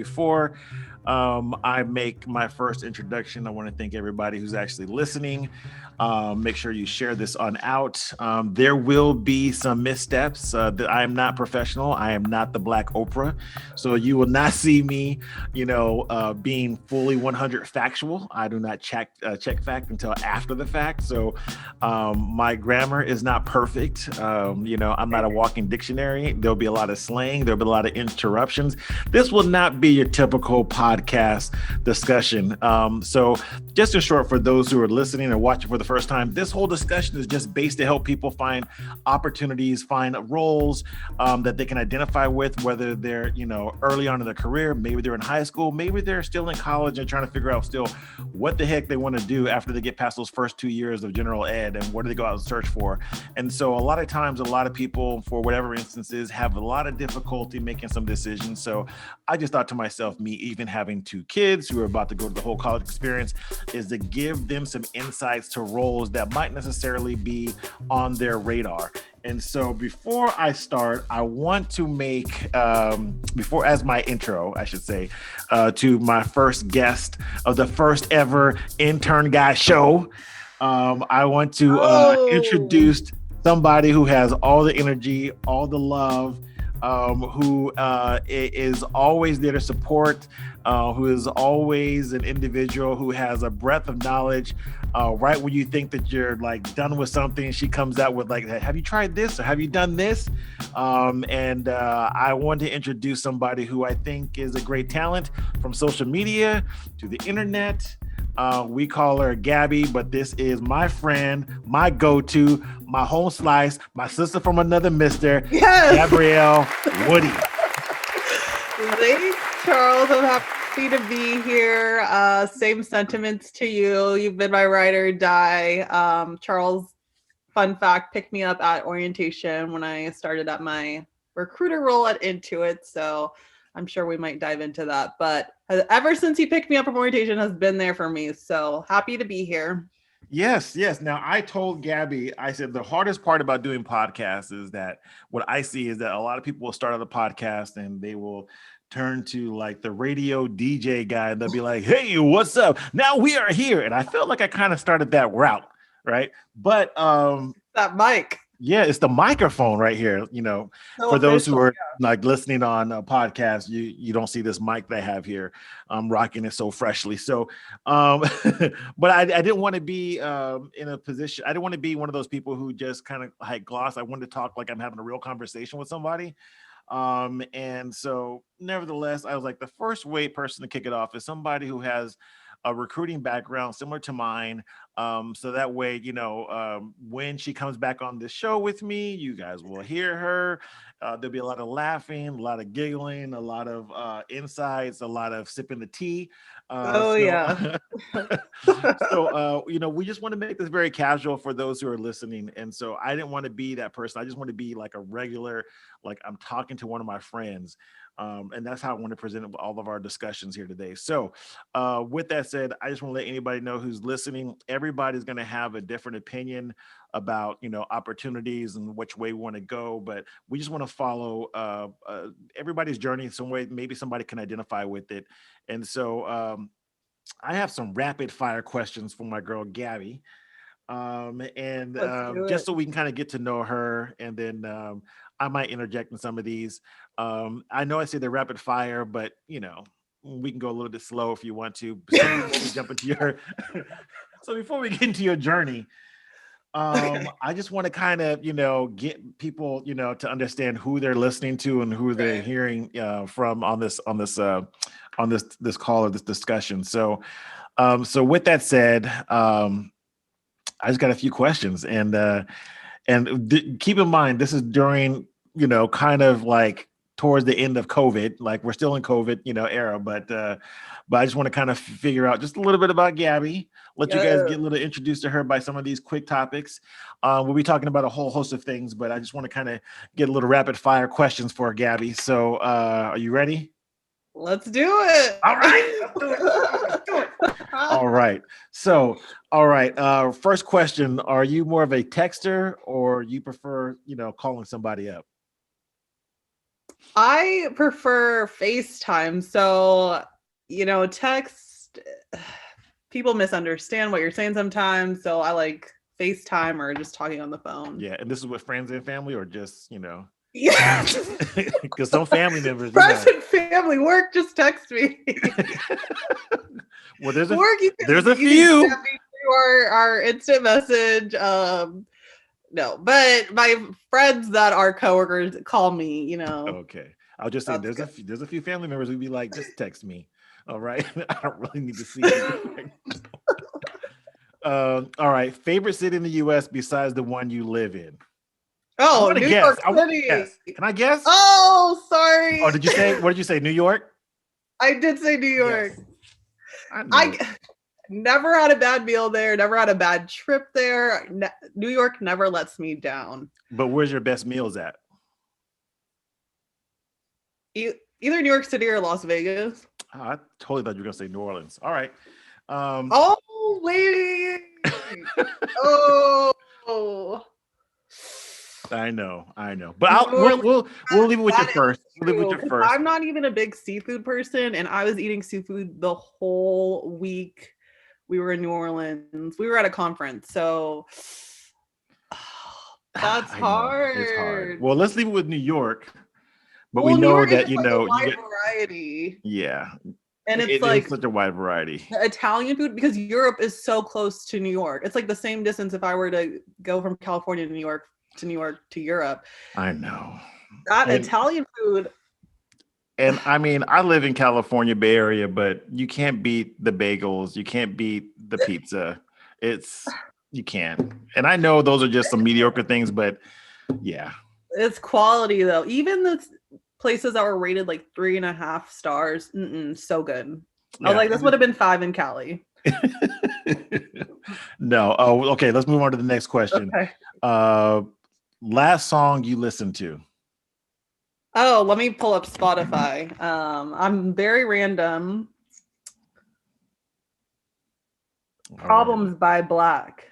before I make my first introduction, I want to thank everybody who's actually listening. Make sure you share this on out. There will be some missteps. I am not professional. I am not the Black Oprah. So you will not see me, being fully 100 factual. I do not check fact until after the fact. So my grammar is not perfect. I'm not a walking dictionary. There'll be a lot of slang. There'll be a lot of interruptions. This will not be your typical podcast discussion. So just in short, for those who are listening or watching for the first time, this whole discussion is just based to help people find opportunities, find roles that they can identify with, whether they're, early on in their career, maybe they're in high school, maybe they're still in college and trying to figure out still what the heck they want to do after they get past those first 2 years of general ed and what do they go out and search for. And so a lot of times, a lot of people, for whatever instances, have a lot of difficulty making some decisions. So I just thought to myself, me even having 2 kids who are about to go to the whole college experience, is to give them some insights to roles that might necessarily be on their radar. And so before I start, I want to make, as my intro, I should say, to my first guest of the first ever InternGuy show, I want to introduce somebody who has all the energy, all the love, who is always there to support, who is always an individual who has a breadth of knowledge. Right when you think that you're like done with something, she comes out with like, have you tried this or have you done this? And I want to introduce somebody who I think is a great talent from social media to the internet. We call her Gabby, but this is my friend, my go-to, my home slice, my sister from another mister, yes! Gabrielle Woody. Thanks, Charles. I'm happy to be here. Same sentiments to you. You've been my ride or die. Charles, fun fact, picked me up at orientation when I started at my recruiter role at Intuit. So I'm sure we might dive into that, but ever since he picked me up from orientation has been there for me. So happy to be here. Yes. Now I told Gabby, I said, the hardest part about doing podcasts is that what I see is that a lot of people will start on a podcast and they will turn to like the radio DJ guy and they'll be like, hey, what's up? Now we are here. And I felt like I kind of started that route. Right. But that mic. Yeah, it's the microphone right here. So for those who are like listening on a podcast, you don't see this mic that I have here. I'm rocking it so freshly. So, but I didn't want to be in a position. I didn't want to be one of those people who just kind of like gloss. I wanted to talk like I'm having a real conversation with somebody. And so nevertheless, I was like, the first person to kick it off is somebody who has a recruiting background similar to mine. So that way, when she comes back on this show with me, you guys will hear her. There'll be a lot of laughing, a lot of giggling, a lot of insights, a lot of sipping the tea. Yeah. So, we just want to make this very casual for those who are listening. And so I didn't want to be that person. I just want to be like a regular, like I'm talking to one of my friends. And that's how I want to present all of our discussions here today. So with that said, I just want to let anybody know who's listening, everybody's going to have a different opinion about, opportunities and which way we want to go. But we just want to follow everybody's journey in some way. Maybe somebody can identify with it. And so I have some rapid fire questions for my girl, Gabby. Just so we can kind of get to know her, and then I might interject in some of these. I know I say they're rapid fire, but we can go a little bit slow if you want to. Jump into your. So before we get into your journey, I just want to kind of get people to understand who they're listening to and who they're hearing from on this call or this discussion. So with that said, I just got a few questions, and keep in mind, this is during, kind of like towards the end of COVID, like we're still in COVID, era, but I just want to kind of figure out just a little bit about Gabby, let you guys get a little introduced to her by some of these quick topics. We'll be talking about a whole host of things, but I just want to kind of get a little rapid fire questions for Gabby. So are you ready? Let's do it. All right. Let's do it. All right. So, first question, are you more of a texter or you prefer, calling somebody up? I prefer FaceTime. So, text, people misunderstand what you're saying sometimes. So I like FaceTime or just talking on the phone. Yeah, and this is with friends and family, or just Yeah. because some family members, Friends and family, work, just text me. Well, Work, there's a you can few. send me through our instant message. No, but my friends that are coworkers call me, Okay, I'll just say that's good. there's a few family members who'd be like, just text me. All right, I don't really need to see you. All right, favorite city in the U.S. besides the one you live in? I Oh, want to New guess. York I want to City. guess. Can I guess? Oh, Oh, sorry. did you say? What did you say? New York? I did say New York. Yes, I knew it. I never had a bad meal there, never had a bad trip there. New York never lets me down. But where's your best meals at? Either New York City or Las Vegas. Oh, I totally thought you were gonna say New Orleans. All right. Oh, wait. Oh. I know. But New Orleans, we'll leave it with your that first. is We'll leave it with true. your Because first. I'm not even a big seafood person, and I was eating seafood the whole week we were in New Orleans. We were at a conference, so that's I know it's hard. hard. Well, let's leave it with New York. But we Well, New know York is that just like a you wide get variety, yeah. and it's It is like such a wide variety. the Italian food because Europe is so close to New York. It's like the same distance if I were to go from California to New York to Europe. I know. That And Italian food. I mean, I live in California, Bay Area, but you can't beat the bagels. You can't beat the pizza. It's you can't. And I know those are just some mediocre things, but yeah. It's quality though. Even the places that were rated like 3.5 stars, so good. I was Yeah. like, this would have been 5 in Cali. No. Oh, okay. Let's move on to the next question. Okay. Last song you listened to? Oh, let me pull up Spotify. I'm very random. Problems by Black.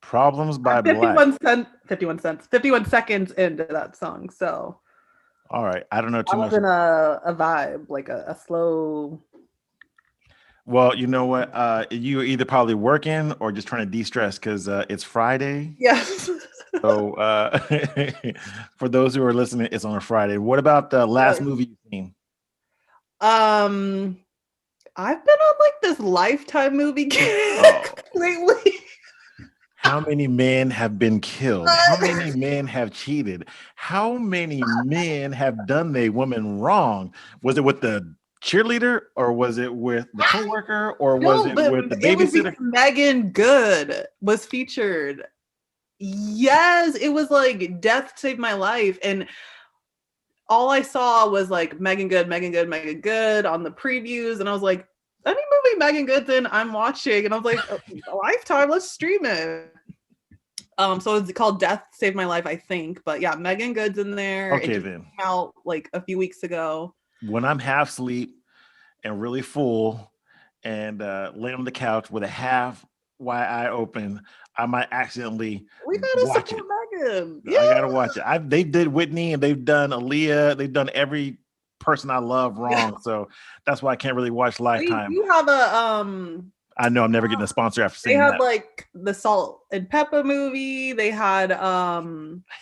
Problems by I'm Black. 51 seconds into that song. So All right. I don't know I too was much. in a vibe, like a slow. Well, you know what? You're either probably working or just trying to de-stress because it's Friday. Yes. So for those who are listening, it's on a Friday. What about the last movie you've seen? I've been on like this Lifetime movie kick lately. How many men have been killed? How many men have cheated? How many men have done a woman wrong? Was it with the cheerleader, or was it with the coworker, or was No, it but with the it was babysitter? because Megan Good was featured. Yes, it was like Death Saved My Life. And all I saw was like Megan Good, Megan Good, Megan Good on the previews. And I was like, any movie Megan Good's in, I'm watching. And I was like, Lifetime, let's stream it. So it's called Death Saved My Life, I think. But yeah, Megan Good's in there. Okay, it just then. came out like a few weeks ago. When I'm half asleep and really full and laying on the couch with a half wide eye open, I might accidentally We gotta watch it. support Megan. I Yeah. gotta watch it. They did Whitney and they've done Aaliyah. They've done every person I love wrong. Yeah. So that's why I can't really watch They Lifetime. do have I know I'm never getting a sponsor after they seeing had that. like the Salt and Pepper movie. They had I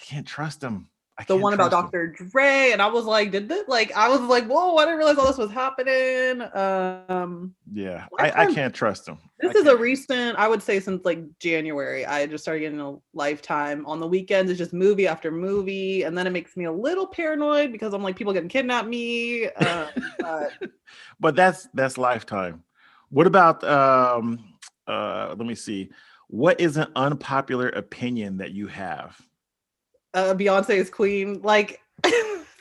can't trust them. the one about Dr. Dre, and I was like, I was like, whoa, I didn't realize all this was happening. Yeah, I can't trust them. This is a recent, I would say since like January, I just started getting a Lifetime. On the weekends, it's just movie after movie, and then it makes me a little paranoid because I'm like, people getting kidnapped me. But that's Lifetime. What about let me see. What is an unpopular opinion that you have? Beyonce is queen. Like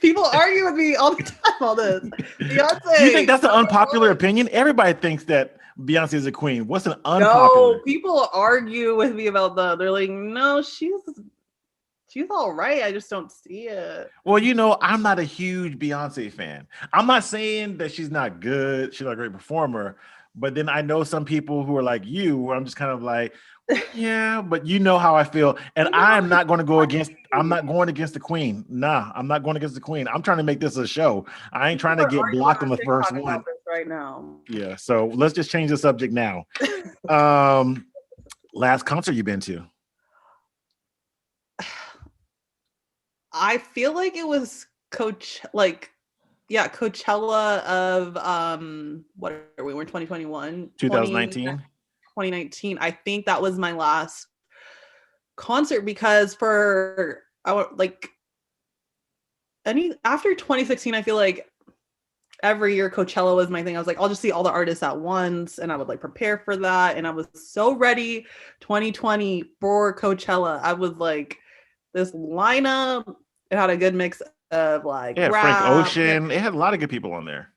people argue with me all the time on this. Beyonce. You think that's an unpopular opinion? Everybody thinks that Beyonce is a queen. What's an unpopular? No, people argue with me about that. They're like, no, she's all right. I just don't see it. Well, I'm not a huge Beyonce fan. I'm not saying that she's not good. She's not a great performer, But then I know some people who are like you, where I'm just kind of like, yeah, but you know how I feel. And I'm not going to go against, I'm not going against the queen. Nah, I'm not going against the queen. I'm trying to make this a show. I ain't trying to We're get arguing blocked on on the first TikTok one. about this right now. Yeah. So let's just change the subject now. Last concert you've been to? I feel like it was Coachella of what are we? We're in 2021, 2019. 2019. I think that was my last concert because after 2016, I feel like every year Coachella was my thing. I was like, I'll just see all the artists at once, and I would like prepare for that. And I was so ready 2020 for Coachella. I was like, this lineup, it had a good mix of like Yeah, Frank rap. Ocean. It had a lot of good people on there.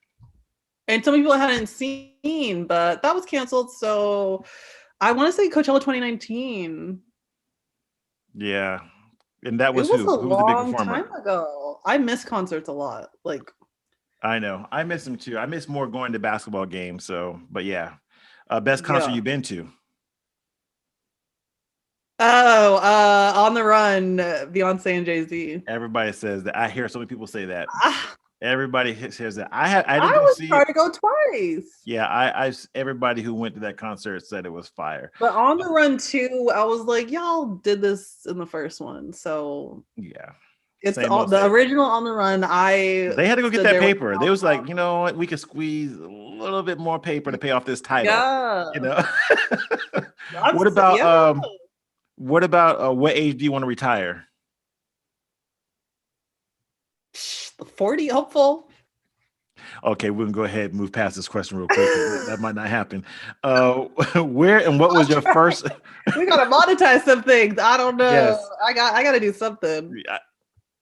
And some people I hadn't seen, but that was canceled. So I want to say Coachella 2019. Yeah. And that It was was who? a Who was the big long performer? time ago. I miss concerts a lot. Like, I know. I miss them too. I miss more going to basketball games. So, but yeah. Best concert yeah. you've been to? Oh, On the Run, Beyonce and Jay-Z. Everybody says that. I hear so many people say that. Ah, Everybody says that. I didn't I go was see trying it. to go twice. Yeah, everybody who went to that concert said it was fire. But On the Run 2, I was like, y'all did this in the first one. So Yeah. it's Same all old the same. original On the Run. They had to go get stood that there with paper. my They was mouth like, you know what, we could squeeze a little bit more paper to pay off this title. Yeah. You know. What about what age do you want to retire? 40, hopeful. Okay, we're gonna go ahead and move past this question real quick. That might not happen. Where and what was your first? We gotta monetize some things. I don't know. Yes. I gotta do something.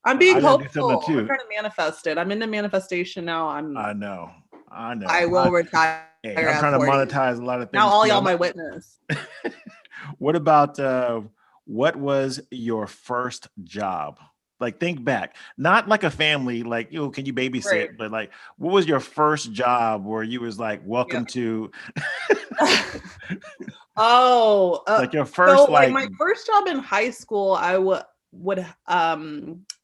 I'm I being gotta do something hopeful. too. I'm trying to manifest it. I'm into manifestation now. I know. I will retire. Hey, I'm trying to monetize a lot of things. Now all y'all my witness. What about what was your first job? Like, think back, not like a family, like, can you babysit? Right. But like, what was your first job where you was like, welcome to like your first, like my first job in high school, I would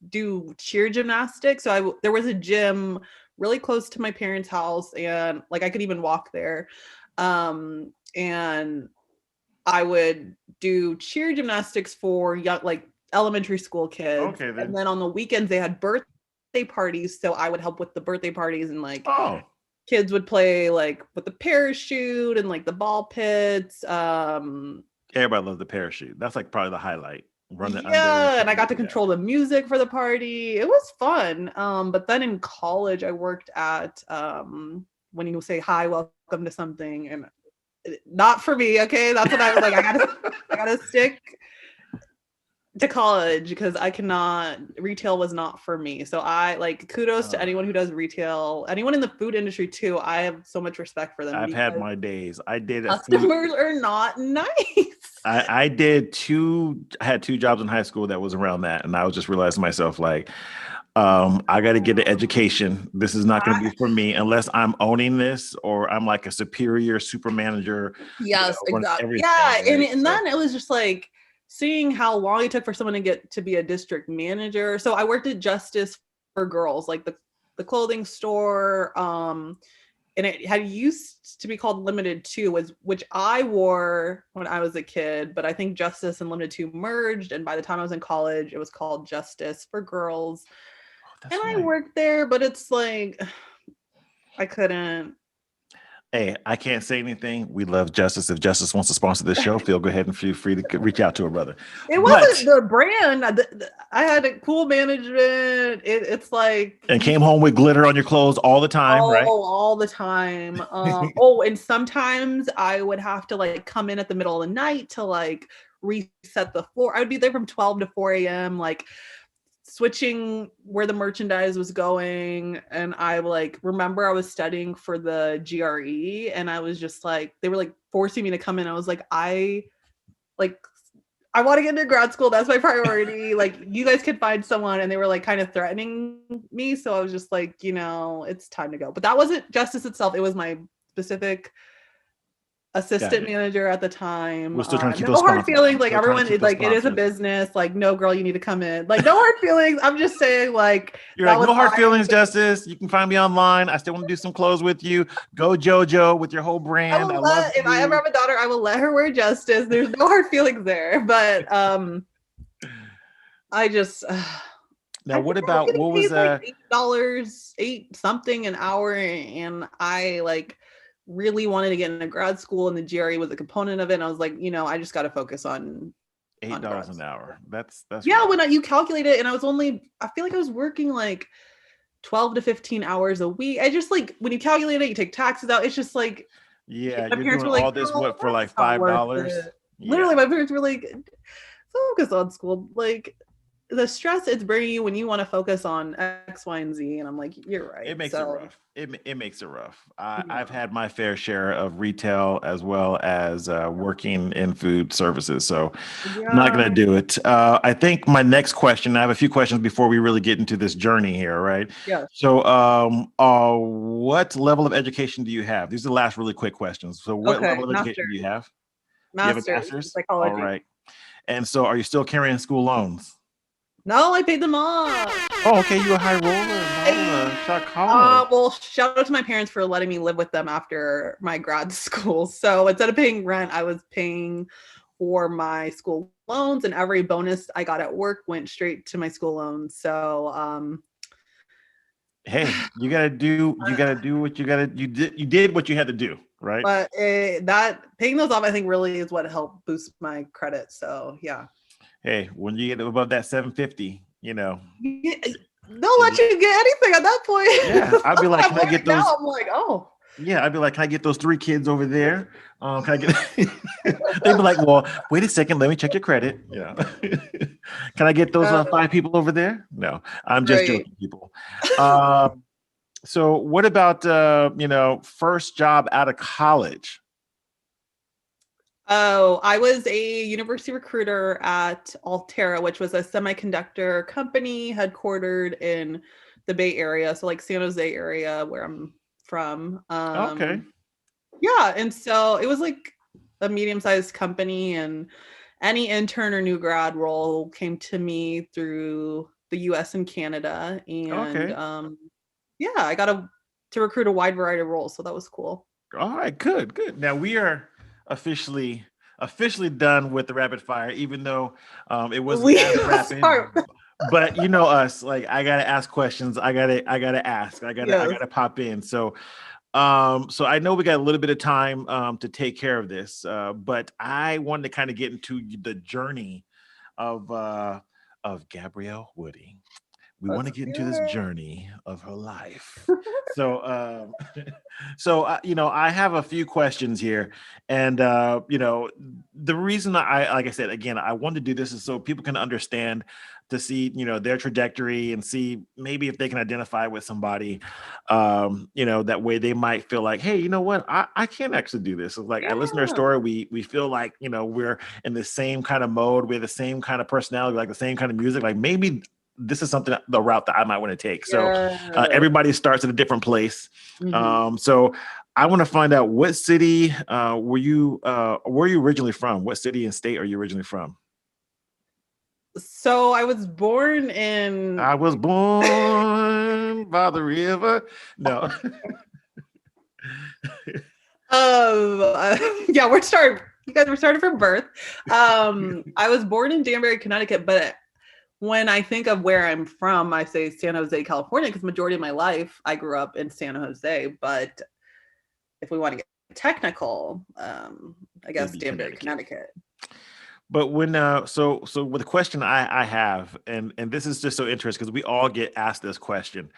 do cheer gymnastics. So there was a gym really close to my parents' house, and like I could even walk there. And I would do cheer gymnastics for young, like elementary school kids. Okay, then. And then on the weekends they had birthday parties, so I would help with the birthday parties, and like kids would play like with the parachute and like the ball pits. Everybody loves the parachute. That's like probably the highlight. And I got to control the music for the party. It was fun. But then in college I worked at when you say hi, welcome to something, and not for me. Okay, that's what I was like. I gotta stick to college because I cannot. Retail was not for me. So I like kudos to anyone who does retail. Anyone in the food industry too. I have so much respect for them. I've had my days. I did. Customers are not nice. I had two jobs in high school that was around that, and I was just realizing myself like, I got to get an education. This is not going to be for me unless I'm owning this or I'm like a superior super manager. Yes, exactly. Yeah, and then it was just like seeing how long it took for someone to get to be a district manager. So I worked at Justice for Girls, like the clothing store. And it had used to be called Limited 2, which I wore when I was a kid, but I think Justice and Limited 2 merged, and by the time I was in college, it was called Justice for Girls. And I worked there, but it's like I couldn't. Hey, I can't say anything. We love Justice. If Justice wants to sponsor this show, go ahead and feel free to reach out to her brother. It wasn't the brand. I had a cool management. It's like and came home with glitter on your clothes all the time, right? All the time. And sometimes I would have to like come in at the middle of the night to like reset the floor. I would be there from 12 to 4 a.m. like switching where the merchandise was going. And I like remember I was studying for the GRE, and I was just like, they were like forcing me to come in. I was like, I want to get into grad school. That's my priority. Like, you guys could find someone. And they were like kind of threatening me. So I was just like, it's time to go. But that wasn't Justice itself. It was my specific assistant manager at the time. We're still trying to keep No those hard sponsors. feelings. Like Still trying to everyone, keep those like it is a sponsors. business. Like no, girl, you need to come in. Like no hard feelings. I'm just saying, like You're that like, was no hard my feelings, Justice. You can find me online. I still want to do some clothes with you. Go JoJo with your whole I brand. I will love if I ever you. have a daughter, I will let her wear Justice. There's no hard feelings there. But I just Now, I what think I was about getting what paid was like $8, 8 something an hour, and I like really wanted to get into grad school, and the GRE was a component of it. And I was like, I just got to focus on $8 grad an school. hour? That's Yeah, rough. when you calculate it, and I feel like I was working like 12 to 15 hours a week. I just like when you calculate it, you take taxes out. It's just like Yeah, my you're parents doing were like, all this "No, what for like that's not worth $5? it." Literally, Yeah. my parents were like, "Focus on school." Like the stress it's bringing you when you want to focus on X, Y, and Z. And I'm like, "You're right." It makes it So rough. It makes it rough. I've yeah, had my fair share of retail as well as working in food services. So I'm not going yeah. to do it. I think my next question, I have a few questions before we really get into this journey here, right? Yes. So, what level of education do you have? These are the last really quick questions. So, what Okay, level of education do you master's, have? You have a master's in master's? All psychology. right. And so, are you still carrying school loans? No, I paid them off. Oh, okay. You a high roller, Nola, shot caller. Well, shout out to my parents for letting me live with them after my grad school. So instead of paying rent, I was paying for my school loans, and every bonus I got at work went straight to my school loans. So, Hey, you gotta do what you did what you had to do, right? but that paying those off, I think, really is what helped boost my credit. So, yeah. Hey, when you get above that 750, Yeah, they'll let you get anything at that yeah, point. I'd be like, I'm can I get learning now. those? I'm like, oh, Yeah, I'd be like, can I get those 3 kids over there? Can I get? They'd be like, well, wait a second, let me check your credit. Can I get those uh, 5 people over there? No, I'm just right. joking, people. Um, so what about first job out of college? Oh, I was a university recruiter at Altera, which was a semiconductor company headquartered in the Bay Area, so like San Jose area where I'm from. Okay. Yeah, and so it was like a medium-sized company, and any intern or new grad role came to me through the US and Canada, and Okay. yeah, I got to recruit a wide variety of roles, so that was cool. All right, good, good. Now we are officially done with the rapid fire, even though it wasn't We as rapid. start. But you know us, like I gotta ask questions. I gotta ask. I Yes. gotta pop in. So I know we got a little bit of time to take care of this, but I wanted to kind of get into the journey of uh, of Gabrielle Woody. We want Let's to get into this hear journey of her life. So, I have a few questions here, and the reason like I said again, I wanted to do this is so people can understand to see their trajectory and see maybe if they can identify with somebody, that way they might feel like, hey, you know what, I can actually do this. It's like I listen to her Yeah. story, we feel like we're in the same kind of mode, we have the same kind of personality, like the same kind of music, like maybe this is something the route that I might want to take. So Yeah. everybody starts at a different place. Mhm. So I want to find out what city were you originally from? What city and state are you originally from? So I was born in I was born by the river. No. yeah, we're starting. You guys were starting from birth. I was born in Danbury, Connecticut, but when I think of where I'm from, I say San Jose, California, because majority of my life I grew up in San Jose. But if we want to get technical, I It'd guess be Danbury, Connecticut. Connecticut. But when so with the question I have, and this is just so interesting because we all get asked this question,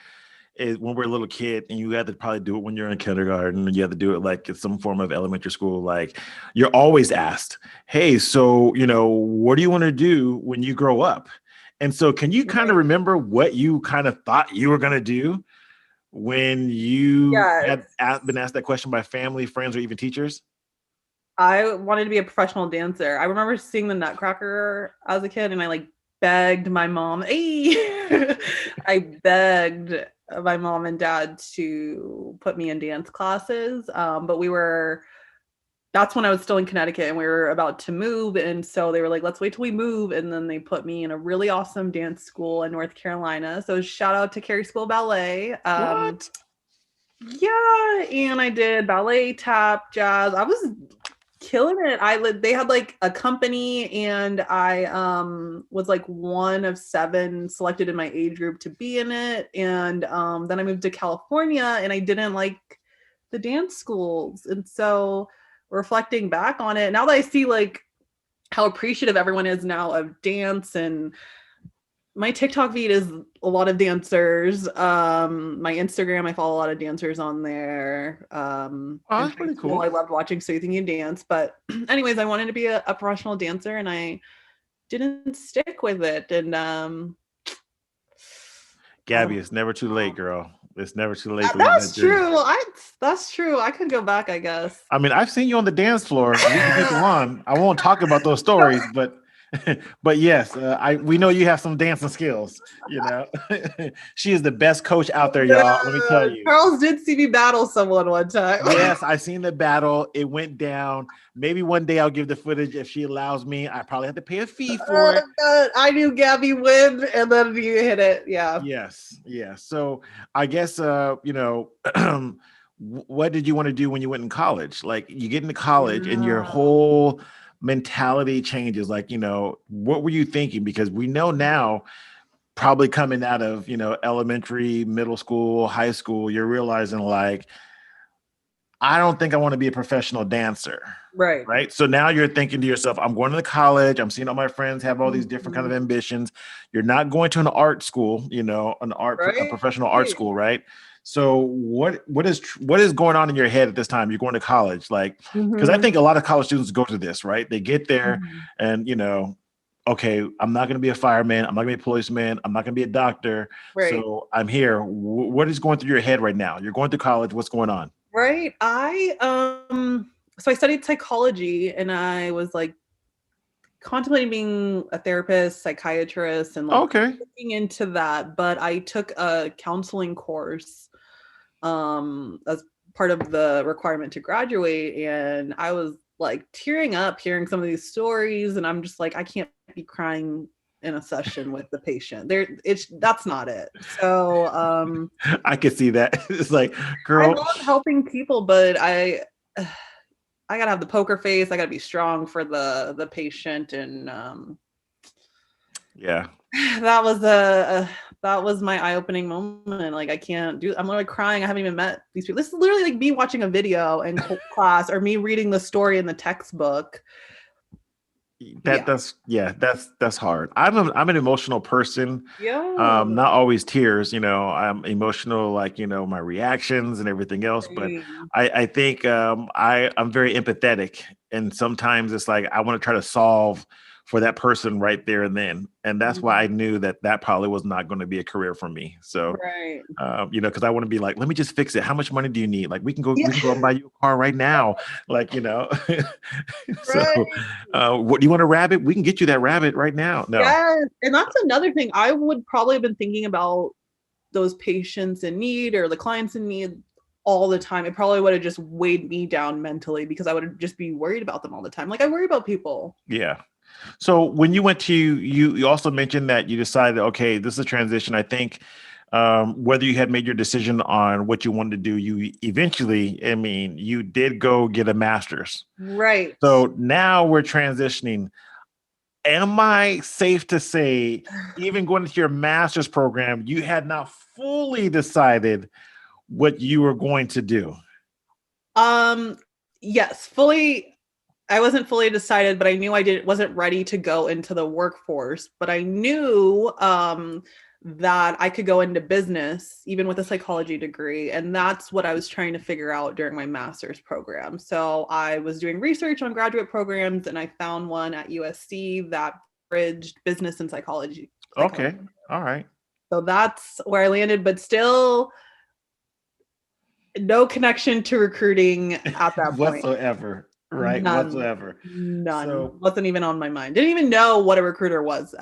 is when we're a little kid, and you have to probably do it when you're in kindergarten, and you have to do it like at some form of elementary school. Like you're always asked, "Hey, so what do you want to do when you grow up?" And so, can you kind of Right. remember what you kind of thought you were gonna do when you Yes. had been asked that question by family, friends, or even teachers? I wanted to be a professional dancer. I remember seeing the Nutcracker as a kid, and I like begged my mom. Hey, I begged my mom and dad to put me in dance classes. But we were that's when I was still in Connecticut and we were about to move. And so they were like, let's wait till we move. And then they put me in a really awesome dance school in North Carolina. So shout out to Carey School Ballet. What? Yeah. And I did ballet, tap, jazz. I was killing it. They had like a company and I was like one of 7 selected in my age group to be in it. And then I moved to California and I didn't like the dance schools. And so reflecting back on it, now that I see like how appreciative everyone is now of dance, and my TikTok feed is a lot of dancers. My Instagram, I follow a lot of dancers on there. Oh, In that's high pretty school, cool. I loved watching So You Think You Dance. But anyways, I wanted to be a professional dancer and I didn't stick with it. And I Gabby, don't it's never too late, girl. It's never too late to leave that That's journey. true. That's true. I could go back, I guess. I mean, I've seen you on the dance floor. We can keep it on. I won't talk about those stories, but but yes, we know you have some dancing skills. You know, she is the best coach out there, y'all. Let me tell you. Charles did see me battle someone one time. Yes, I seen the battle. It went down. Maybe one day I'll give the footage if she allows me. I probably have to pay a fee for it. I knew Gabby win, and then you hit it. Yeah. Yes, yes. So I guess what did you want to do when you went in college? Like you get into college and your whole mentality changes. Like, what were you thinking? Because we know now, probably coming out of, elementary, middle school, high school, you're realizing like, I don't think I want to be a professional dancer. Right. Right. So now you're thinking to yourself, I'm going to college. I'm seeing all my friends have all these different kind of ambitions. You're not going to an art school, a professional art school. Right. So what is going on in your head at this time? You're going to college, like, because I think a lot of college students go to this, right? They get there and, okay, I'm not going to be a fireman. I'm not going to be a policeman. I'm not going to be a doctor. Right. So I'm here. What is going through your head right now? You're going to college. What's going on? Right. So I studied psychology and I was like contemplating being a therapist, psychiatrist, and like looking into that. But I took a counseling course as part of the requirement to graduate. And I was like tearing up hearing some of these stories. And I'm just like, I can't be crying in a session with the patient. That's not it. So I could see that. It's like, girl, I love helping people, but I gotta have the poker face. I gotta be strong for the patient. And yeah, that was my eye-opening moment. Like I'm literally crying. I haven't even met these people. This is literally like me watching a video in class or me reading the story in the textbook. That's hard. I'm an emotional person. Yeah. Not always tears, I'm emotional, like, my reactions and everything else. But I think I'm very empathetic. And sometimes it's like I want to try to solve for that person right there and then. And that's why I knew that probably was not going to be a career for me. So, because I want to be like, let me just fix it. How much money do you need? Like, we can go and buy you a car right now. Like, So, what do you want, a rabbit? We can get you that rabbit right now. No. Yes. And that's another thing. I would probably have been thinking about those patients in need or the clients in need all the time. It probably would have just weighed me down mentally because I would just be worried about them all the time. Like I worry about people. Yeah. So when you went to, you also mentioned that you decided, okay, this is a transition. I think whether you had made your decision on what you wanted to do, you eventually, you did go get a master's. Right. So now we're transitioning. Am I safe to say, even going into your master's program, you had not fully decided what you were going to do? Yes, fully. I wasn't fully decided, but I knew I wasn't ready to go into the workforce. But I knew that I could go into business, even with a psychology degree. And that's what I was trying to figure out during my master's program. So I was doing research on graduate programs and I found one at USC that bridged business and psychology. Okay. All right. So that's where I landed, but still no connection to recruiting at that point. Whatsoever. Right. None. Whatsoever. None. So, wasn't even on my mind. Didn't even know what a recruiter was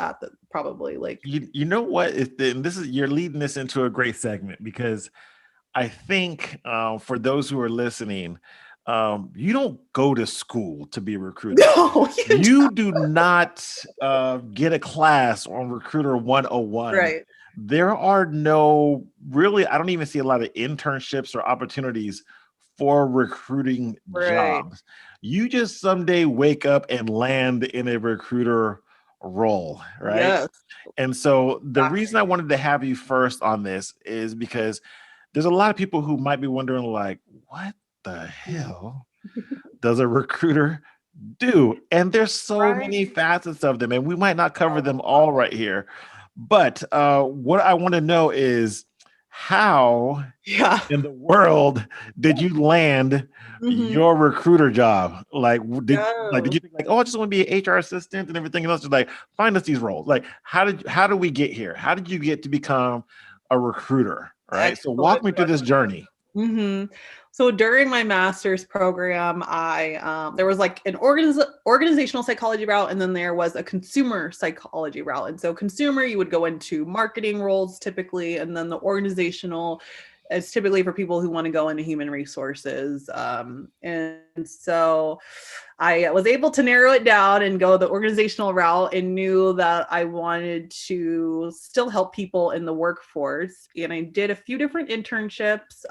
probably like. You know what? You're leading this into a great segment because I think for those who are listening, You don't go to school to be a recruiter. No, you You don't. do not get a class on Recruiter 101. Right. There are no, really, I don't even see a lot of internships or opportunities for recruiting Right. jobs. You just someday wake up and land in a recruiter role, right? Yes. And so the reason Exactly. I wanted to have you first on this is because there's a lot of people who might be wondering, like, what the Mhm. hell does a recruiter do? And there's so Right. many facets of them, and we might not cover them all right here. But what I want to know is, how Yeah. in the world did you land Hmm. your recruiter job? Like, did Yes. you think, like, oh, I just want to be an HR assistant and everything else? Just like, find us these roles. Like, how did we get here? How did you get to become a recruiter? Right. So walk Excellent me through this question. journey. Hmm. So during my master's program, I there was like an organizational psychology route, and then there was a consumer psychology route. And so consumer, you would go into marketing roles typically, and then the organizational is typically for people who want to go into human resources. And so I was able to narrow it down and go the organizational route, and knew that I wanted to still help people in the workforce. And I did a few different internships.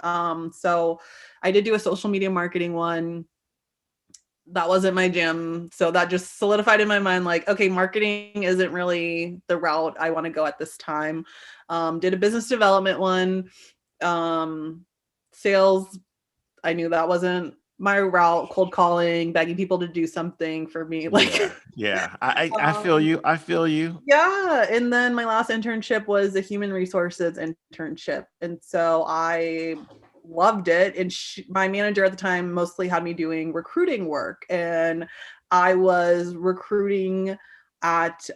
So I did do a social media marketing one. That wasn't my jam. So that just solidified in my mind, like, okay, marketing isn't really the route I want to go at this time. Did a business development one. Um, Sales, I knew that wasn't my route. Cold calling, begging people to do something for me. Like, Yeah, yeah. I feel um, you. I feel you. yeah. And then my last internship was a human resources internship. And so I loved it. And my manager at the time mostly had me doing recruiting work. And I was recruiting at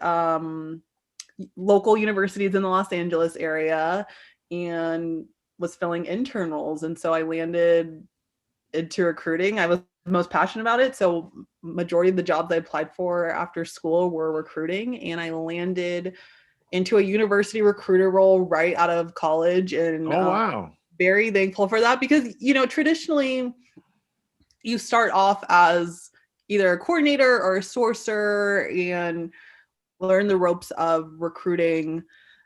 local universities in the Los Angeles area, and was filling intern roles. And so I landed into recruiting. I was most passionate about it. So majority of the jobs I applied for after school were recruiting, and I landed into a university recruiter role right out of college. And Oh, wow. very thankful for that, because traditionally you start off as either a coordinator or a sourcer and learn the ropes of recruiting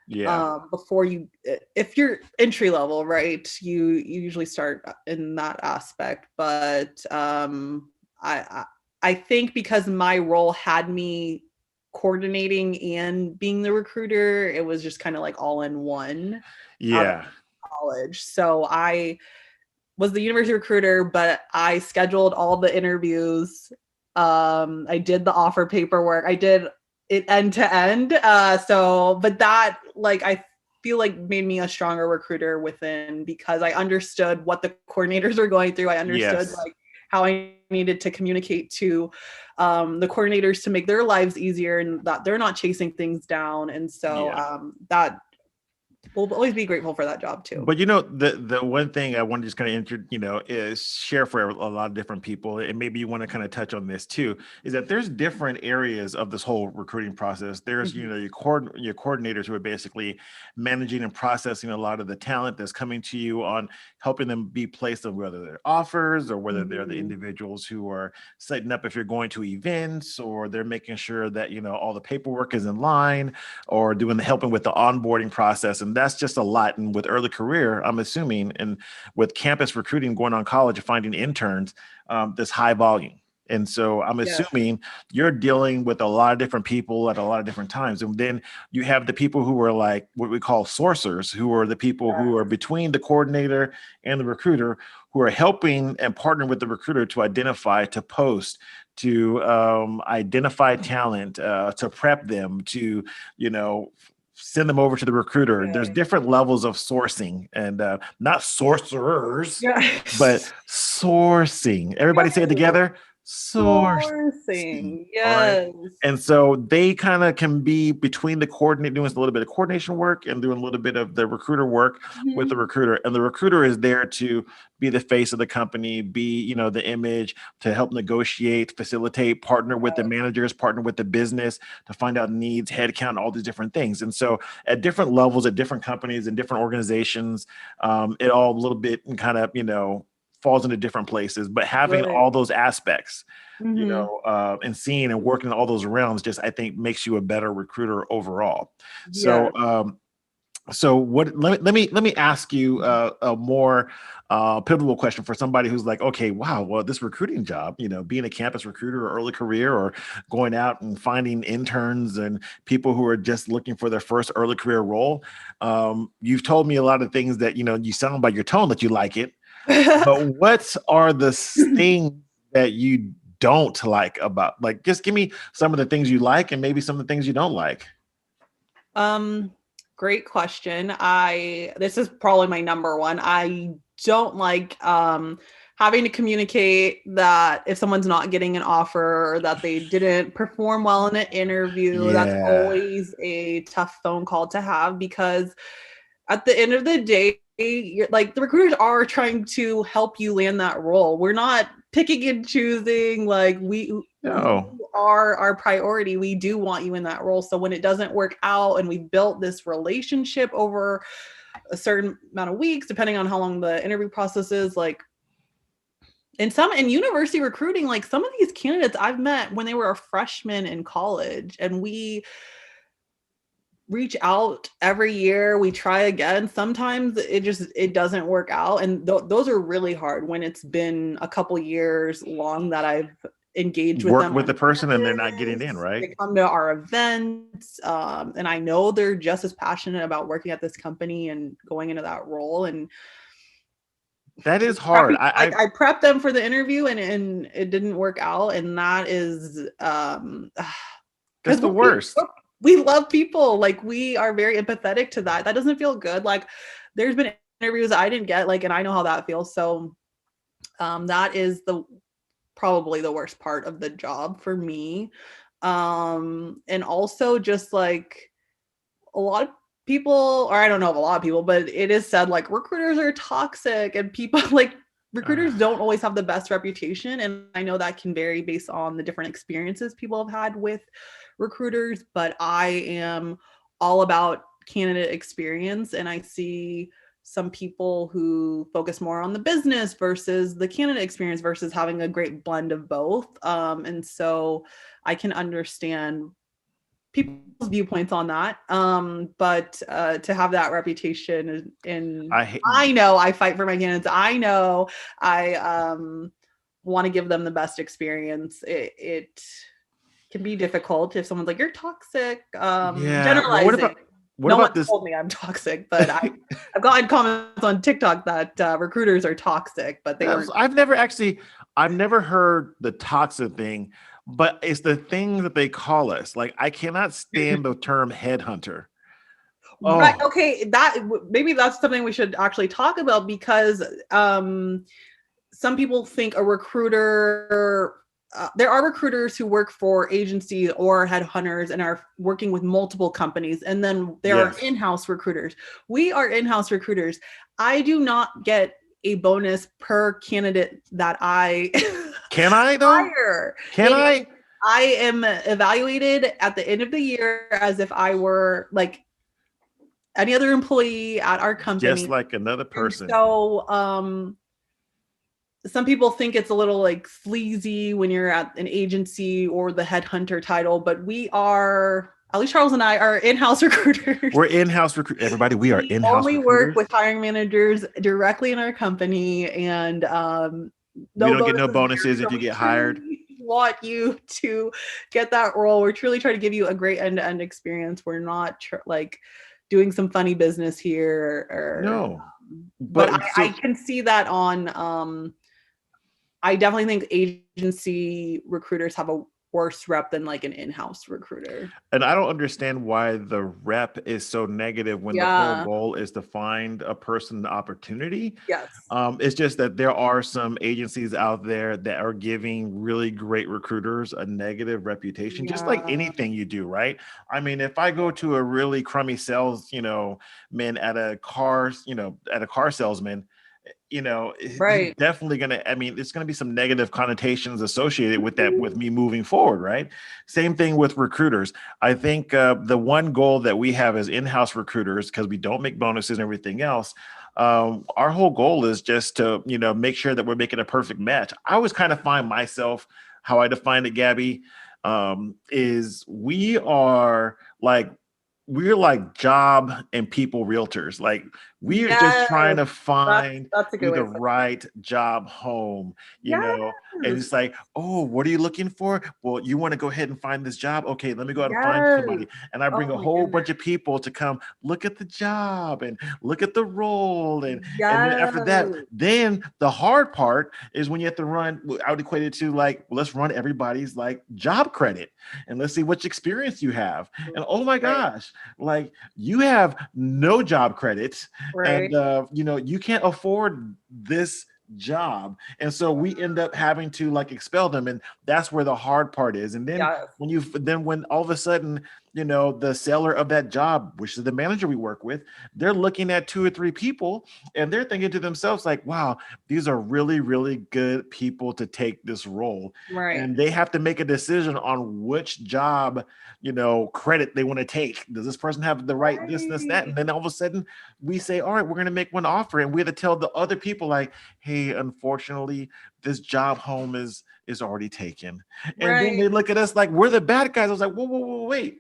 Yeah. before you, if you're entry level, right, you usually start in that aspect. But I I think because my role had me coordinating and being the recruiter, it was just kind of like all in one out of Yeah. college. So I was the university recruiter, but I scheduled all the interviews. I did the offer paperwork. I did it end to end. But that, like, I feel like made me a stronger recruiter within, because I understood what the coordinators were going through. I understood Yes. like how I needed to communicate to the coordinators to make their lives easier, and that they're not chasing things down. And so Yeah. that we'll always be grateful for that job too. But the one thing I want to just kind of is share for a lot of different people, and maybe you want to kind of touch on this too, is that there's different areas of this whole recruiting process. There's Mhm. your coordinators who are basically managing and processing a lot of the talent that's coming to you, on helping them be placed on whether they're offers or whether they're the Mhm. individuals who are setting up if you're going to events, or they're making sure that all the paperwork is in line, or doing the helping with the onboarding process. And that's just a lot. And with early career, I'm assuming, and with campus recruiting, going on college and finding interns, this high volume. And so I'm Yeah. assuming you're dealing with a lot of different people at a lot of different times. And then you have the people who are like what we call sourcers, who are the people who are between the coordinator and the recruiter, who are helping and partnering with the recruiter to identify, to post, to identify talent, to prep them, to you know send them over to the recruiter. There's Right. different levels of sourcing, and not sorcerers, Yeah. but sourcing. Everybody say it together. Sourcing. Sourcing. All right. Yes. And so they kind of can be between the coordinate, doing a little bit of coordination work and doing a little bit of the recruiter work with the Mhm. recruiter. And the recruiter is there to be the face of the company, be, the image, to help negotiate, facilitate, partner with the managers, partner with the business to find out needs, headcount, all these different things. And so at different levels, at different companies and different organizations, it all a little bit kind of, falls into different places, but having Right. all those aspects, Hmm. and seeing and working in all those realms, just I think makes you a better recruiter overall. So, Yes. so what? Let me ask you a more pivotal question for somebody who's like, okay, wow, well, this recruiting job, being a campus recruiter or early career, or going out and finding interns and people who are just looking for their first early career role. You've told me a lot of things that you sound by your tone that you like it, but what are the things that you don't like about? Like, just give me some of the things you like and maybe some of the things you don't like. Um, Great question. This is probably my number one. I don't like having to communicate that if someone's not getting an offer or that they didn't perform well in an interview. That's Yeah. always a tough phone call to have, because at the end of the day, like, the recruiters are trying to help you land that role. We're not picking and choosing. Like, you No. are our priority. We do want you in that role. So when it doesn't work out and we've built this relationship over a certain amount of weeks, depending on how long the interview process is, like, in university recruiting, like, some of these candidates I've met when they were a freshman in college, and we reach out every year, we try again. Sometimes it doesn't work out, and those are really hard when it's been a couple years long that I've engaged with Work them with on the person and they're not getting in, campus. right? They come to our events, and I know they're just as passionate about working at this company and going into that role. And That is hard. I prepped them for the interview, and it didn't work out, and that is That's because the worst. we love people. Like, we are very empathetic to that. That doesn't feel good. Like, there's been interviews I didn't get, like, and I know how that feels. So that is the probably the worst part of the job for me. And also, just like, a lot of people, or I don't know of a lot of people, but it is said, like, recruiters are toxic, and people like, recruiters don't always have the best reputation. And I know that can vary based on the different experiences people have had with recruiters, but I am all about candidate experience. And I see some people who focus more on the business versus the candidate experience versus having a great blend of both. And so I can understand people's viewpoints on that. But to have that reputation, and I hate. I know I fight for my candidates. I know I want to give them the best experience. It can be difficult if someone's like, "You're toxic." Yeah. Well, what Generalizing. about what No one about this? told me I'm toxic, but I've gotten comments on TikTok that recruiters are toxic, but they weren't. I've never heard the toxic thing, but it's the thing that they call us. Like, I cannot stand the term headhunter. Right. Oh, Okay. Maybe that's something we should actually talk about, because some people think a recruiter. There are recruiters who work for agencies or headhunters and are working with multiple companies, and then there are yes. in-house recruiters. We are in-house recruiters. I do not get a bonus per candidate that I Can I though? hire. Can It, I? I am evaluated at the end of the year as if I were like any other employee at our Just company. like another And person. so some people think it's a little, like, sleazy when you're at an agency or the headhunter title, but we are, at least Charles and I are in-house recruiters. We're in-house recruit. Everybody, we are We in-house only work recruiters. with hiring managers directly in our company, and We no don't get no bonuses here. bonuses So if you we get hired. truly want you to get that role. We're truly trying to give you a great end-to-end experience. We're not like doing some funny business here, or No. but But I so can see that on I definitely think agency recruiters have a worse rep than, like, an in-house recruiter. and I don't understand why the rep is so negative when the whole Yeah. goal is to find a person the opportunity. Yes. It's just that there are some agencies out there that are giving really great recruiters a negative reputation, just like Yeah. anything you do, right? I mean, if I go to a really crummy sales, man at a car, at a car salesman, He's Right. definitely going to, I mean, there's going to be some negative connotations associated with that, with me moving forward, right? Same thing with recruiters. I think the one goal that we have as in-house recruiters, because we don't make bonuses and everything else, our whole goal is just to, make sure that we're making a perfect match. I always kind of find myself, how I define it, Gabby, is we're like job and people realtors. Like we are just trying Yes. to That's find that's a good you way the to put it. right job home, and Yes. it's like, oh, what are you looking for? Well, you want to go ahead and find this job. Okay, let me go out and find Yes. somebody. And I bring Oh a my whole goodness. bunch of people to come look at the job and look at the role. And then after that, Yes. then the hard part is when you have to run, I would equate it to like, let's run everybody's like job credit and let's see which experience you have. And oh my Right. gosh, like you have no job credits, and Right. you can't afford this job, and so we end up having to like expel them, and that's where the hard part is. And then Yes. when all of a sudden, the seller of that job, which is the manager we work with, they're looking at two or three people and they're thinking to themselves like, wow, these are really, really good people to take this role. Right. And they have to make a decision on which job, credit they want to take. Does this person have the right this, that? Right. And then all of a sudden we say, all right, we're going to make one offer. And we have to tell the other people like, hey, unfortunately, this job home is already taken. And then Right. they look at us like we're the bad guys. I was like, whoa, whoa, whoa, wait.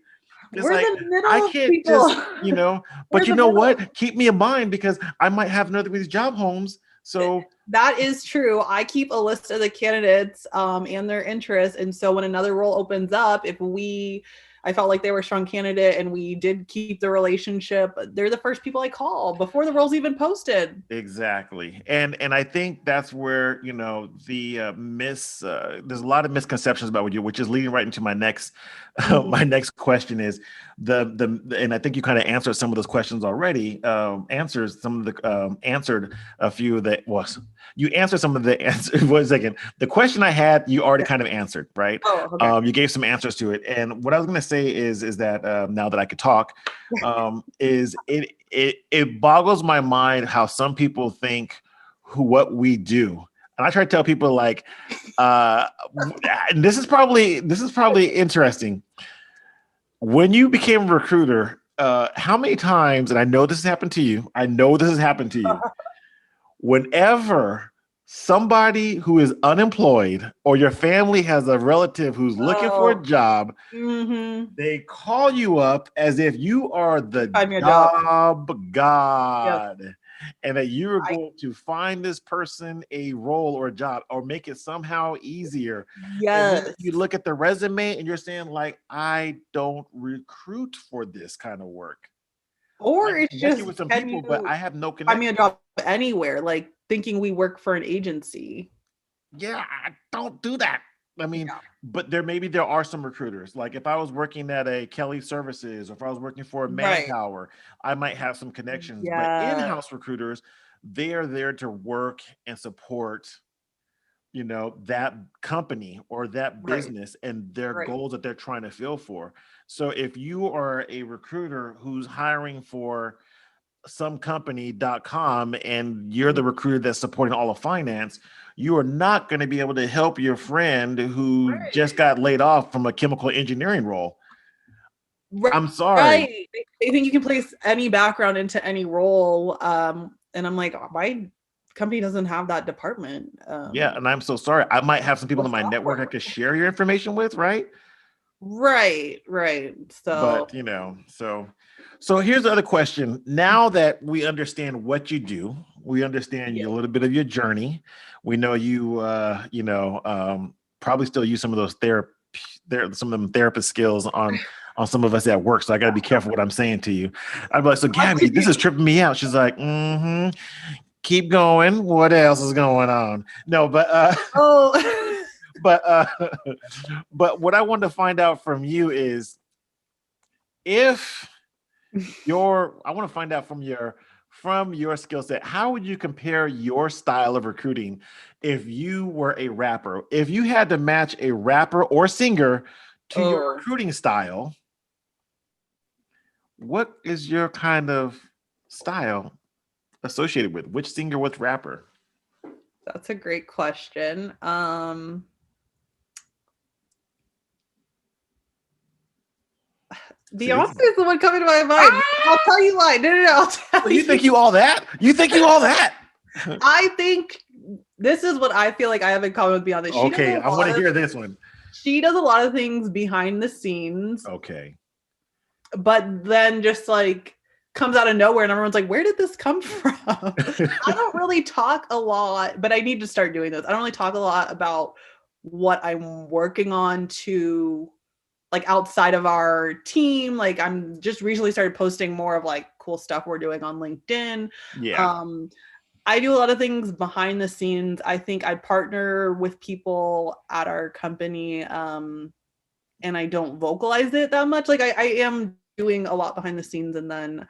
It's We're like, the I middle can't people. just, We're but you the know middle. what? Keep me in mind because I might have another of these job homes. So That is true. I keep a list of the candidates and their interests. And so when another role opens up, I felt like they were a strong candidate and we did keep the relationship, they're the first people I call before the role's even posted. exactly. And I think that's where, there's a lot of misconceptions about what you, which is leading right into my next my Mhm. next question is and I think you kind of answered some of those questions already. Answered a few that was you answered some of the answers. 1 second. The question I had, you already Yeah. kind of answered, right? Oh, okay. You gave some answers to it. And what I was going to say is that now that I could talk, is it boggles my mind how some people think what we do. And I try to tell people like, uh, and this is probably interesting. When you became a recruiter, how many times, and I know this has happened to you, I know this has happened to you, whenever somebody who is unemployed or your family has a relative who's looking for a Oh, job, mm-hmm. they call you up as if you are the Find me a job. job Yes. god and that you're I, going to find this person a role or a job or make it somehow easier. And then yes. you look at the resume and you're saying, like, I don't recruit for this kind of work. I Or can it's connect you just, with some can people, but you I have no find me a connection. job anywhere? Like thinking we work for an agency. Yeah, I don't do that. I mean, Yeah. but there are some recruiters. Like if I was working at a Kelly Services or if I was working for a Right. Manpower, I might have some connections. But Yeah. in-house recruiters, they are there to work and support, that company or that Right. business and their Right. goals that they're trying to fill for. So if you are a recruiter who's hiring for some company.com and you're the Mhm. recruiter that's supporting all of finance, you are not going to be able to help your friend who just Right. got laid off from a chemical engineering role. Right. I'm sorry. Right. They think you can place any background into any role. And I'm like, my company doesn't have that department. Yeah, and I'm so sorry. I might have some people Well, in my network I software. could share your information with, right? Right. Right. So But so here's the other question. Now that we understand what you do, we understand yeah. a little bit of your journey. We know you probably still use some of those some of them therapist skills on some of us at work. So I gotta be careful what I'm saying to you. I'd be like, so As Gabby, you this do. is tripping me out. She's like, mm-hmm. Keep going. What else is going on? No, but Oh. but but what I wanted to find out from you is if I want to find out from your skill set, how would you compare your style of recruiting if you were a rapper? If you had to match a rapper or singer to your Oh. recruiting style, what is your kind of style? associated with? Which singer, which rapper? That's a great question. See, this Beyonce is, is the one coming to my mind. I'll ah! tell you why. No. I'll tell So you you. think you all that? You think you all that? I think this is what I feel like I have in common with Beyonce. Okay, I want to hear this one. She does a lot of things behind the scenes, Okay. but then just like comes out of nowhere and everyone's like, where did this come from? I don't really talk a lot, but I need to start doing this. I don't really talk a lot about what I'm working on to like outside of our team. Like I'm just recently started posting more of like cool stuff we're doing on LinkedIn. Yeah. I do a lot of things behind the scenes. I think I partner with people at our company, and I don't vocalize it that much. Like I am doing a lot behind the scenes, and then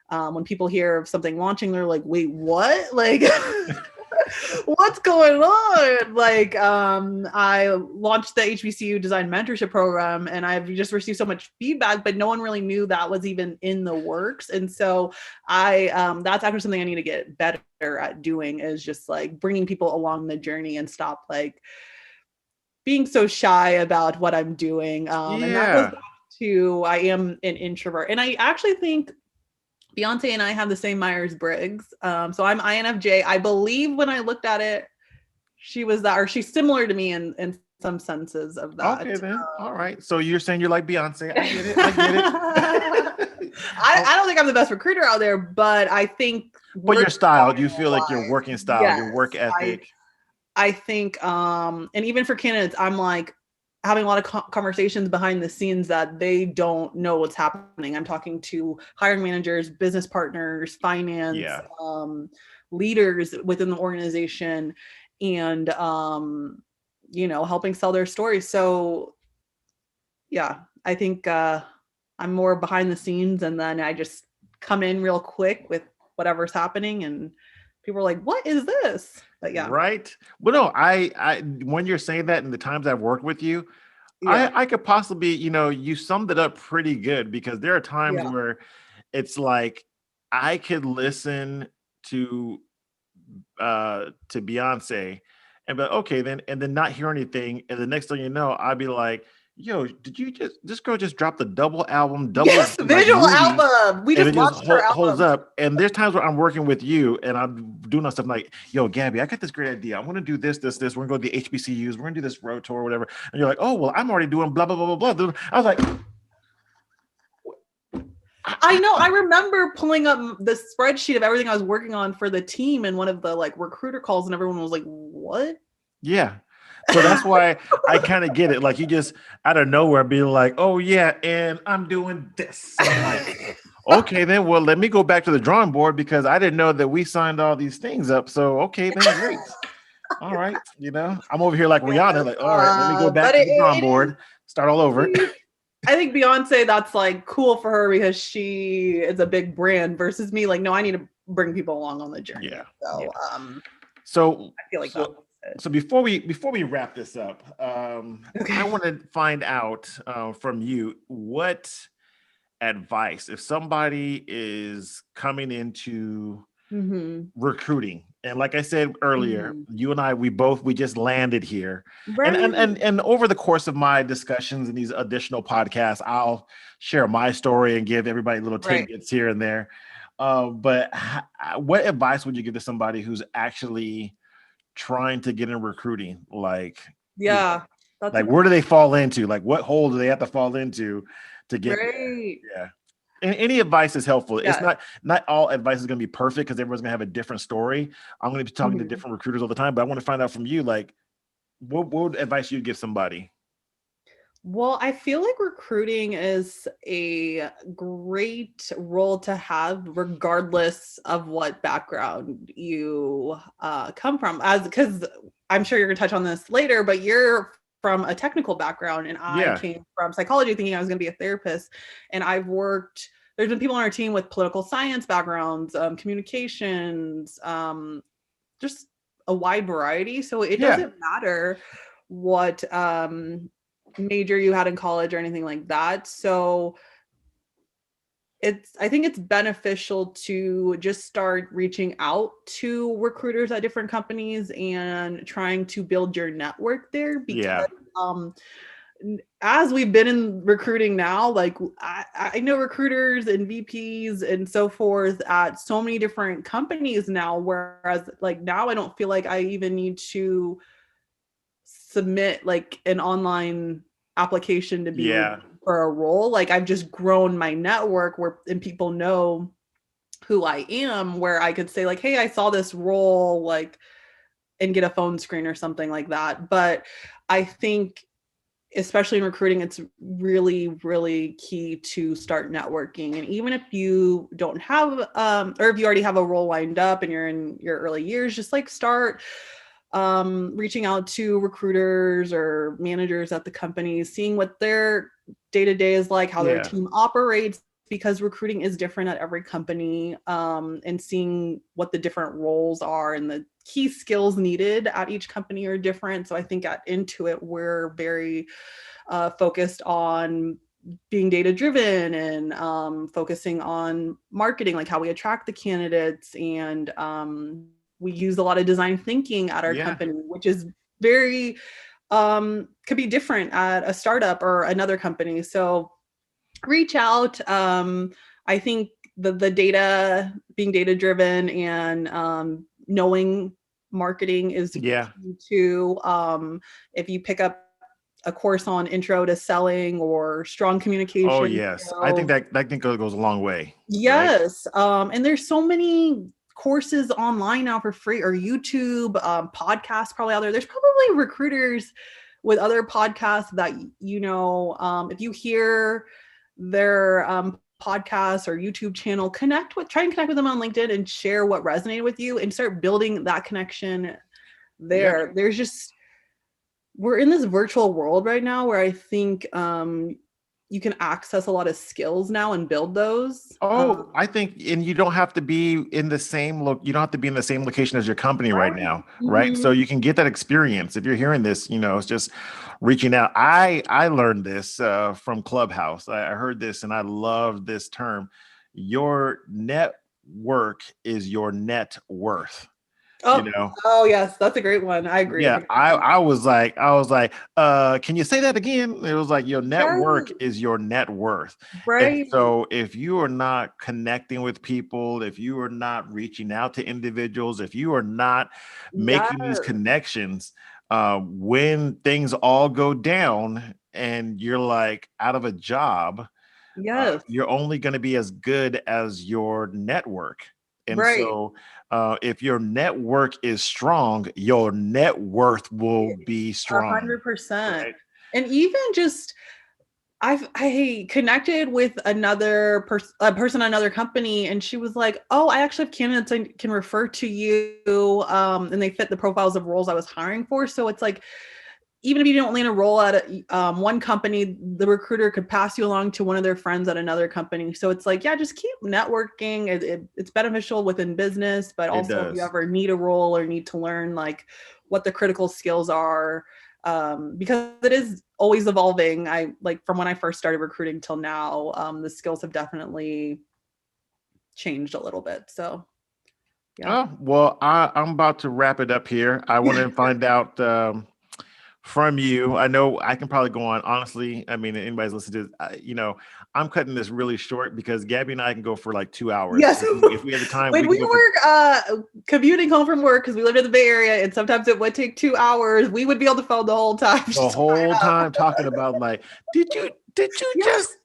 when people hear of something launching, they're like, "Wait, what?" Like, what's going on? Like, I launched the HBCU Design Mentorship Program, and I've just received so much feedback, but no one really knew that was even in the works. And so, that's actually something I need to get better at doing, is just like bringing people along the journey and stop like being so shy about what I'm doing. And that goes Yeah. back to I am an introvert, and I actually think Beyonce and I have the same Myers-Briggs. So I'm INFJ. I believe when I looked at it, she was that, or she's similar to me in some senses of Okay, that. then. All right. So you're saying you're like Beyonce. I get it. I get it. I don't think I'm the best recruiter out there, but I think But your style, do you style feel like your wise, working style, yes. your work I ethic? I think, and even for candidates, I'm like having a lot of conversations behind the scenes that they don't know what's happening. I'm talking to hiring managers, business partners, finance, Yeah. leaders within the organization, and helping sell their stories. So yeah, I think I'm more behind the scenes, and then I just come in real quick with whatever's happening, and people are like, "What is this?" But yeah, Right. Well, no, I when you're saying that in the times I've worked with you, yeah, I could possibly, you summed it up pretty good because there are times yeah. where it's like I could listen to to Beyonce and be like, okay, then and then not hear anything. And the next thing you know, I'd be like, yo, did you just this girl just dropped the double album, double Yes, like visual movie, album. We and just it just launched her holds album. up. And there's times where I'm working with you and I'm doing stuff like, yo, Gabby, I got this great idea. I want to do this, this, this. We're gonna go to the HBCUs, we're gonna do this road tour or whatever. And you're like, oh well, I'm already doing blah blah blah blah blah. I was like, I know. I remember pulling up the spreadsheet of everything I was working on for the team in one of the like recruiter calls, and everyone was like, "What?" yeah. So that's why I kind of get it. Like you just out of nowhere be like, oh yeah, and I'm doing this. And I'm like, okay, then well, let me go back to the drawing board because I didn't know that we signed all these things up. So okay, then great. All right. I'm over here like Rihanna, Yes, like, all right, let me go but back to the drawing board, start all over. I think Beyonce, that's like cool for her because she is a big brand versus me. Like, no, I need to bring people along on the journey. Yeah. Yeah. So So I feel like that's so it. so before we wrap this up, I Okay. want to find out from you what advice if somebody is coming into Mm-hmm. recruiting. And like I said earlier, Mm-hmm. you and I, we just landed here. Right. And over the course of my discussions and these additional podcasts, I'll share my story and give everybody little Right. tidbits here and there. But what advice would you give to somebody who's actually trying to get in recruiting? Like, Yeah. That's a like where do they fall into? Like what hole do they have to fall into to get there? right. Yeah. And any advice is helpful. It's Yeah. not all advice is going to be perfect because everyone's going to have a different story. I'm going to be talking to Mhm. different recruiters all the time, but I want to find out from you, like, what advice you'd give somebody? Well, I feel like recruiting is a great role to have, regardless of what background you come from. As because I'm sure you're going to touch on this later, but you're from a technical background, and I Yeah. came from psychology, thinking I was going to be a therapist. And I've worked. There's been people on our team with political science backgrounds, communications, just a wide variety. So it Yeah. doesn't matter what major you had in college or anything like that. So I think it's beneficial to just start reaching out to recruiters at different companies and trying to build your network there, because Yeah. as we've been in recruiting now, like I know recruiters and VPs and so forth at so many different companies now, whereas like now I don't feel like I even need to submit like an online application to be Yeah. reviewed for a role. Like I've just grown my network where and people know who I am, where I could say like, hey, I saw this role, like, and get a phone screen or something like that. But I think especially in recruiting, it's really, really key to start networking. And even if you don't have, or if you already have a role lined up and you're in your early years, just like start reaching out to recruiters or managers at the companies, seeing what their day to day is like, how their Yeah. team operates, because recruiting is different at every company, and seeing what the different roles are and the key skills needed at each company are different. So I think at Intuit, we're very focused on being data driven and focusing on marketing, like how we attract the candidates. And we use a lot of design thinking at our Yeah. company, which is very could be different at a startup or another company. So reach out. I think the data, being data driven and knowing marketing is Yeah. key too. If you pick up a course on intro to selling or strong Oh communication yes. I think skills. that thing goes a long way, right? Yes. And there's so many courses online now for free, or YouTube, podcasts probably out there. There's probably recruiters with other podcasts that, if you hear their podcast or YouTube channel, try and connect with them on LinkedIn and share what resonated with you and start building that connection Yeah. there. We're in this virtual world right now where I think you can access a lot of skills now and build those. Oh, I think, and you don't have to be in the same look. You don't have to be in the same location as your company right Right. now, right? So Mhm. you can get that experience. If you're hearing this, it's just reaching out. I learned this from Clubhouse. I heard this, and I love this term. Your network is your net worth. You Oh, know, oh yes, that's a great one. I agree yeah, 100%. I was like, can you say that again? It was like your network Yes, is your net worth. And right. so if you are not connecting with people, if you are not reaching out to individuals, if you are not making these Yes, connections, when things all go down and you're like out of a job, yes, you're only going to be as good as your network. And right. so, if your network is strong, your net worth will be strong, 100%. right? And even just I connected with a person at another company, and she was like, "Oh, I actually have candidates I can refer to you, and they fit the profiles of roles I was hiring for." So it's like, even if you don't land a role at one company, the recruiter could pass you along to one of their friends at another company. So it's like, yeah, just keep networking. It's beneficial within business, but It also if you does. ever need a role or need to learn like what the critical skills are, because it is always evolving. I like from when I first started recruiting till now, the skills have definitely changed a little bit. So yeah. Oh, well, I'm about to wrap it up here. I want to find out from you. I know I can probably go on. Honestly, I mean, anybody's listening to this, I'm cutting this really short because Gabby and I can go for like 2 hours. Yes. If we have the time, When we can we go for were commuting home from work, because we lived in the Bay Area, and sometimes it would take 2 hours, we would be on the phone the whole time. the Just whole time talking about like, did you yes, just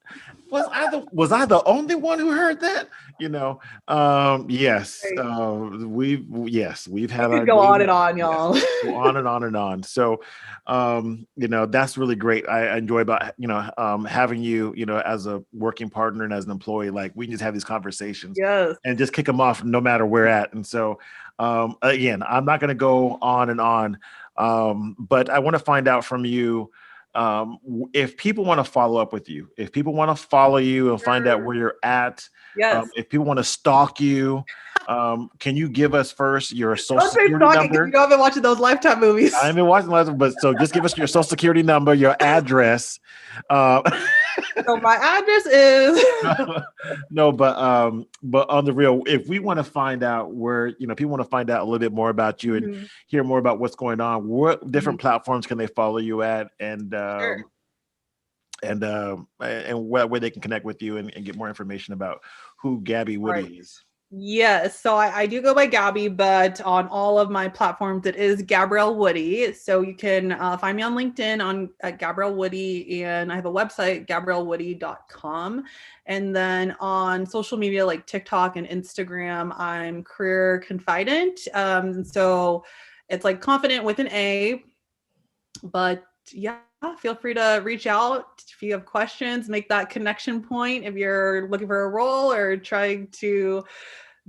was I the only one who heard that? Yes, right. we've We had could our go days. on and on, Yes, y'all. go on and on and on. So, that's really great. I enjoy about having you, as a working partner and as an employee. Like we can just have these conversations Yes. and just kick them off no matter where at. And so, again, I'm not going to go on and on, but I want to find out from you, if people want to follow up with you, if people want to follow you and find out Sure. where you're at, Yes. if people want to stalk you, Can you give us first your social Don't say security stalking, 'cause number? you know I've been watching those Lifetime movies. I haven't been watching the but so just give us your social security number, your address. Uh, So my address is no, but on the real, if we want to find out where, people want to find out a little bit more about you and Mhm, hear more about what's going on, what mhm. different platforms can they follow you at, and Sure. where they can connect with you and get more information about who Gabby Right. Woody is. Yes, so I do go by Gabby, but on all of my platforms, it is Gabrielle Woody. So you can find me on LinkedIn at Gabrielle Woody, and I have a website, GabrielleWoody.com. And then on social media like TikTok and Instagram, I'm Career Confident. So it's like confident with an A, but yeah, feel free to reach out if you have questions, make that connection point if you're looking for a role or trying to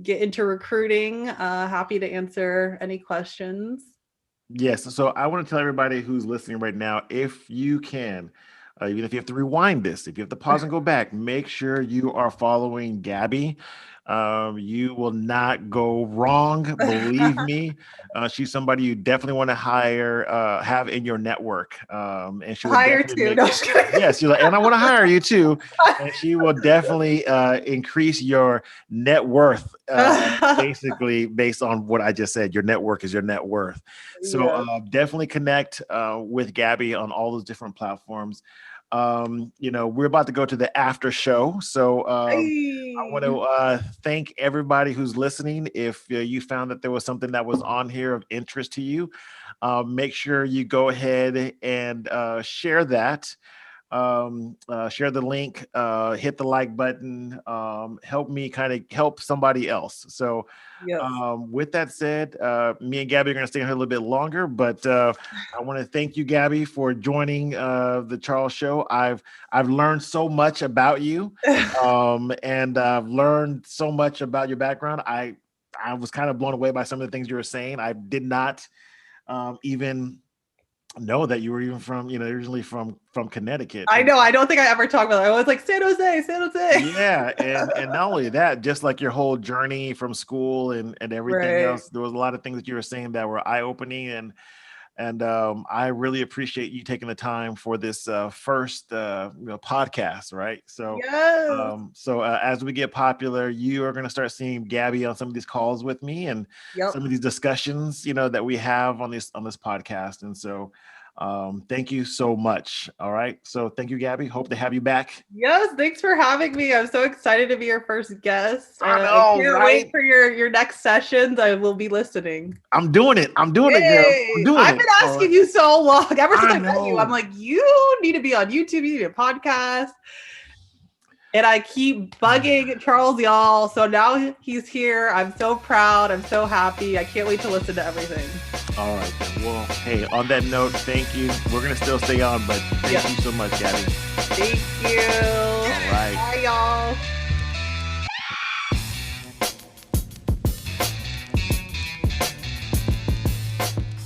get into recruiting. Happy to answer any questions. Yes. So I want to tell everybody who's listening right now, if you can, even if you have to rewind this, if you have to pause and go back, make sure you are following Gabby. You will not go wrong. Believe me. She's somebody you definitely want to have in your network. And she will Hire definitely too. No, just kidding. yes, you're like, and I want to hire you too. And she will definitely increase your net worth, basically based on what I just said. Your network is your net worth. So Yes. definitely connect with Gabby on all those different platforms. We're about to go to the after show. So I want Hey. to thank everybody who's listening. If you found that there was something that was on here of interest to you, make sure you go ahead and share that. Share the link, hit the like button, help me kind of help somebody else. So Yes. with that said, me and Gabby are going to stay here a little bit longer, but I want to thank you, Gabby, for joining the Charles Show. I've learned so much about you, and I've learned so much about your background. I was kind of blown away by some of the things you were saying. I did not even know that you were even from, originally from Connecticut. I know. I don't think I ever talked about it. I was like, San Jose, San Jose. Yeah, and not only that, just like your whole journey from school and everything Right. else, there was a lot of things that you were saying that were eye-opening, and I really appreciate you taking the time for this first podcast, right? So Yes. as we get popular, you are going to start seeing Gabby on some of these calls with me and Yep. some of these discussions, that we have on this podcast, and so thank you so much. All right. So thank you, Gabby. Hope to have you back. Yes. Thanks for having me. I'm so excited to be your first guest. I I know, can't wait right? for your next sessions. I will be listening. I'm doing it. I'm doing it, girl. I'm Yay! doing I've it. been All right. asking you so long. Ever since I I met you, I'm know. like, you need to be on YouTube, you need a podcast. And I keep bugging Charles, y'all. So now he's here. I'm so proud. I'm so happy. I can't wait to listen to everything. All right. Then. Well, hey, on that note, thank you. We're going to still stay on, but thank you so much, Gabby. Thank you. All right. Bye, y'all.